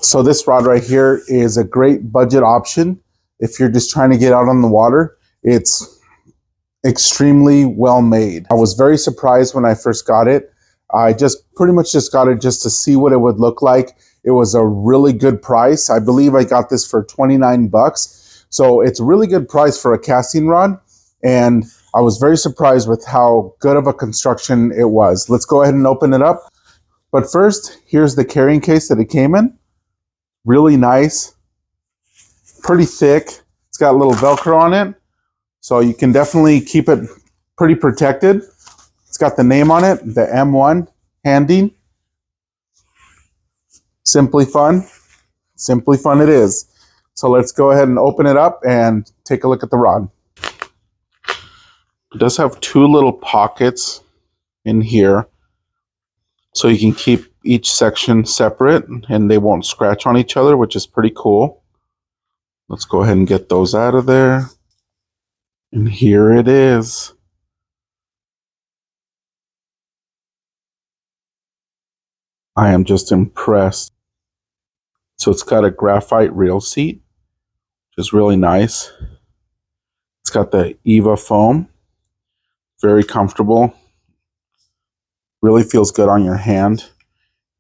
So this rod right here is a great budget option if you're just trying to get out on the water. It's extremely well made. I was very surprised when I first got it. I pretty much just got it just to see what it would look like. It was a really good price. I believe I got this for 29 bucks. So it's a really good price for a casting rod. And I was very surprised with how good of a construction it was. Let's go ahead and open it up. But first, here's the carrying case that it came in. Really nice, pretty thick. It's got a little Velcro on it, so you can definitely keep it pretty protected. It's got the name on it, the M1 Handing. Simply Fun. Simply Fun it is. So let's go ahead and open it up and take a look at the rod. It does have two little pockets in here, so you can keep each section separate and they won't scratch on each other, which is pretty cool. Let's go ahead and get those out of there. And here it is. I am just impressed. So it's got a graphite reel seat, which is really nice. It's got the Eva foam. Very comfortable. Really feels good on your hand.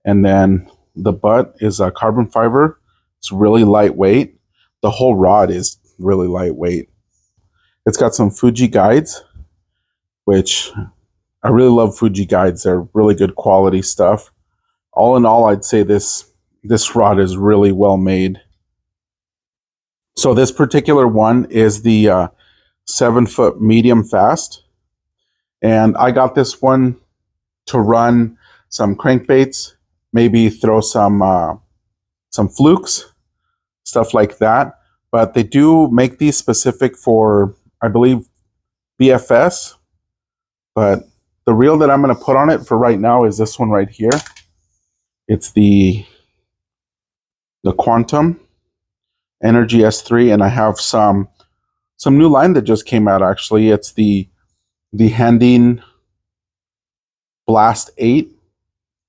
And then the butt is a carbon fiber. It's really lightweight. The whole rod is really lightweight. It's got some Fuji guides, which I really love Fuji guides. They're really good quality stuff. All in all, I'd say this rod is really well made. So this particular one is the 7-foot medium fast. And I got this one to run some crankbaits, maybe throw some flukes, stuff like that. But they do make these specific for, I believe, BFS. But the reel that I'm going to put on it for right now is this one right here. It's the Quantum Energy S3, and I have some new line that just came out actually. It's the Handing Blast 8.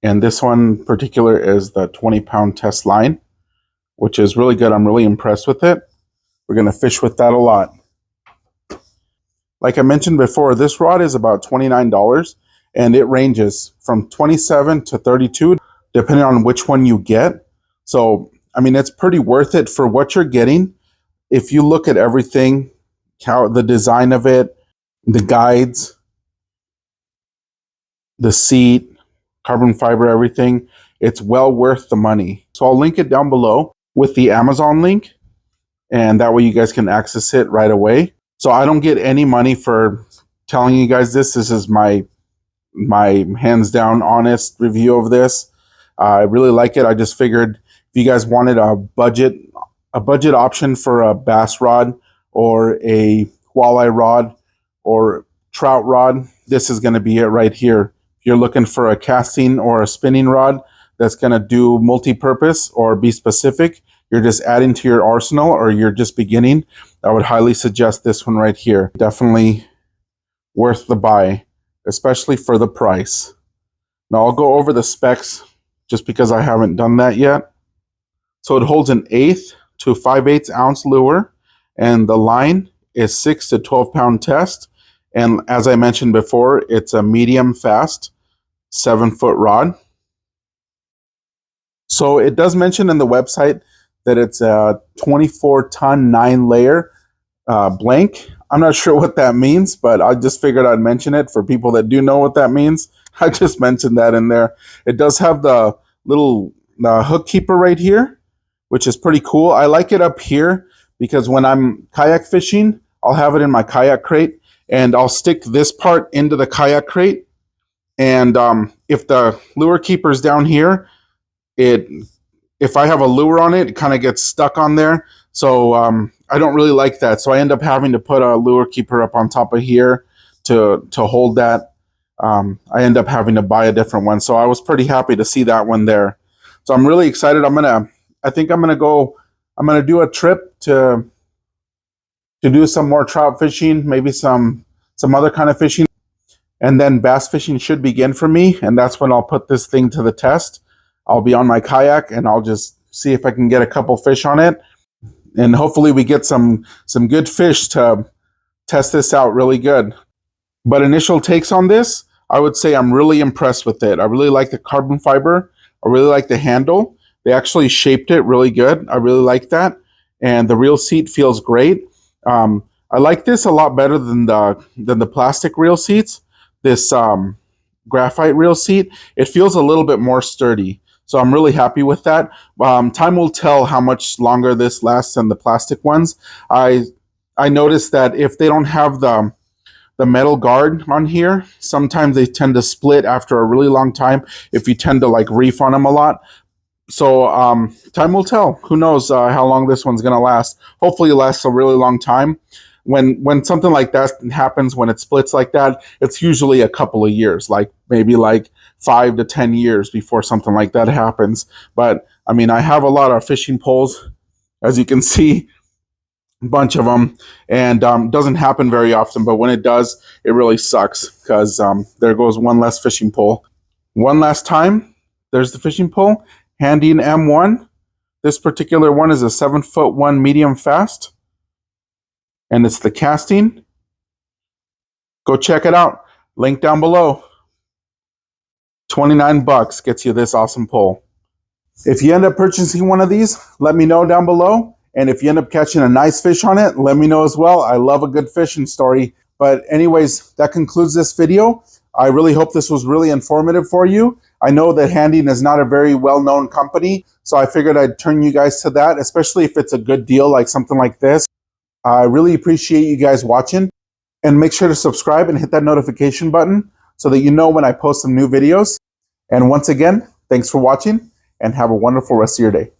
And this one in particular is the 20-pound test line, which is really good. I'm really impressed with it. We're going to fish with that a lot. Like I mentioned before, this rod is about $29, and it ranges from 27 to 32, depending on which one you get. So, I mean, it's pretty worth it for what you're getting. If you look at everything, how the design of it, the guides, the seat, carbon fiber, everything, it's well worth the money. So I'll link it down below with the Amazon link, and that way you guys can access it right away. So I don't get any money for telling you guys this. This is my hands down honest review of this. I really like it. I just figured if you guys wanted a budget option for a bass rod or a walleye rod or trout rod, this is going to be it right here. You're looking for a casting or a spinning rod that's going to do multi-purpose or be specific, you're just adding to your arsenal, or you're just beginning, I would highly suggest this one right here. Definitely worth the buy, especially for the price. Now I'll go over the specs just because I haven't done that yet. So it holds an 1/8 to 5/8 ounce lure, and the line is 6 to 12 pound test. And as I mentioned before, it's a medium fast 7-foot rod. So it does mention in the website that it's a 24-ton 9-layer blank. I'm not sure what that means, but I just figured I'd mention it for people that do know what that means. I just mentioned that in there. It does have the little hook keeper right here, which is pretty cool. I like it up here because when I'm kayak fishing, I'll have it in my kayak crate, and I'll stick this part into the kayak crate. And if the lure keeper's down here, if I have a lure on it, it kind of gets stuck on there. So I don't really like that. So I end up having to put a lure keeper up on top of here to hold that. I end up having to buy a different one. So I was pretty happy to see that one there. So I'm really excited. I think I'm gonna do a trip to do some more trout fishing, maybe some other kind of fishing. And then bass fishing should begin for me, and that's when I'll put this thing to the test. I'll be on my kayak and I'll just see if I can get a couple fish on it, and hopefully we get some good fish to test this out really good. But initial takes on this, I would say I'm really impressed with it. I really like the carbon fiber. I really like the handle. They actually shaped it really good. I really like that. And the reel seat feels great. I like this a lot better than the plastic reel seats. This graphite reel seat, it feels a little bit more sturdy. So I'm really happy with that. Time will tell how much longer this lasts than the plastic ones. I noticed that if they don't have the metal guard on here, sometimes they tend to split after a really long time if you tend to like reef on them a lot. So time will tell. Who knows how long this one's going to last. Hopefully it lasts a really long time. When something like that happens, when it splits like that, it's usually a couple of years, like maybe like 5 to 10 years before something like that happens. But I mean, I have a lot of fishing poles, as you can see, bunch of them, and doesn't happen very often, but when it does, it really sucks, because there goes one less fishing pole. One last time, there's the fishing pole, Handy M1. This particular one is a 7'1" medium fast, and it's the Kastking. Go check it out, link down below. $29 gets you this awesome pole. If you end up purchasing one of these, let me know down below. And if you end up catching a nice fish on it, let me know as well. I love a good fishing story. But anyways, that concludes this video. I really hope this was really informative for you. I know that Handing is not a very well-known company, so I figured I'd turn you guys to that, especially if it's a good deal like something like this. I really appreciate you guys watching. And make sure to subscribe and hit that notification button so that you know when I post some new videos. And once again, thanks for watching and have a wonderful rest of your day.